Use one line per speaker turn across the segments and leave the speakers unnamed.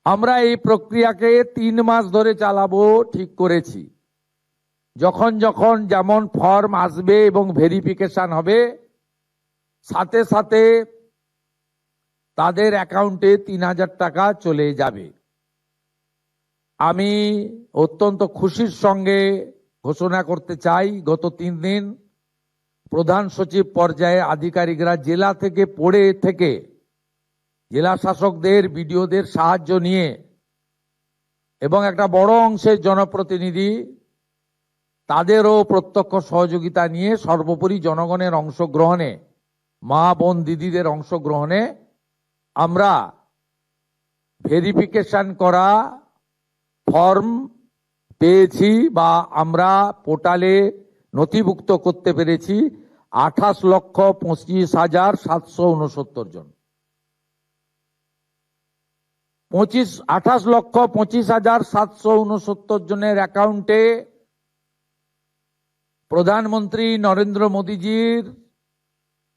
আমরা এই প্রক্রিয়াকে 3 মাস ধরে চালাবো ঠিক করেছি। যখন যখন যেমন ফর্ম আসবে এবং ভেরিফিকেশন হবে, সাথে সাথে তাদের অ্যাকাউন্টে 3000 টাকা চলে যাবে। আমি অত্যন্ত খুশির সঙ্গে ঘোষণা করতে চাই, গত 3 দিন প্রধান সচিব পর্যায়ে আধিকারিকরা জেলা থেকে পড়ে থেকে জেলা শাসকদের, বিডিওদের সাহায্য নিয়ে এবং একটা বড় অংশের জনপ্রতিনিধি তাদেরও প্রত্যক্ষ সহযোগিতা নিয়ে, সর্বোপরি জনগণের অংশগ্রহণে, মা বোন দিদিদের অংশগ্রহণে আমরা ভেরিফিকেশন করা ফর্ম পেয়েছি বা আমরা পোর্টালে নথিভুক্ত করতে পেরেছি 28,25,769 জন। 28,25,769 জনের অ্যাকাউন্টে প্রধানমন্ত্রী নরেন্দ্র মোদীজির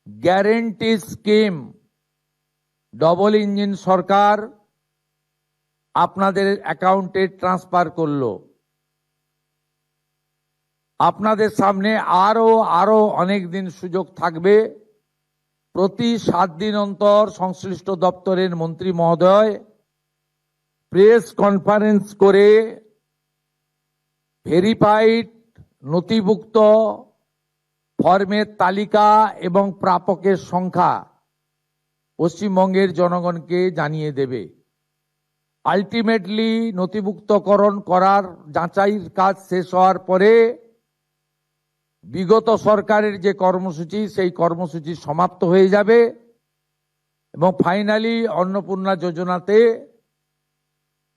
গ্যারেন্টি স্কিম, ডবল ইঞ্জিন সরকার আপনাদের অ্যাকাউন্টে ট্রান্সফার করলো। আপনাদের সামনে আরো অনেক দিন সুযোগ থাকবে। প্রতি 7 দিন অন্তর সংশ্লিষ্ট দপ্তরের মন্ত্রী মহোদয় প্রেস কনফারেন্স করে ভেরিফাইড নথিভুক্ত ফর্মের তালিকা এবং প্রাপকের সংখ্যা পশ্চিমবঙ্গের জনগণকে জানিয়ে দেবে। আলটিমেটলি নথিভুক্তকরণ করার যাচাইয়ের কাজ শেষ হওয়ার পরে বিগত সরকারের যে কর্মসূচি, সেই কর্মসূচি সমাপ্ত হয়ে যাবে এবং ফাইনালি অন্নপূর্ণা যোজনাতে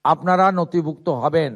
আপনারা নথিভুক্ত হবেন।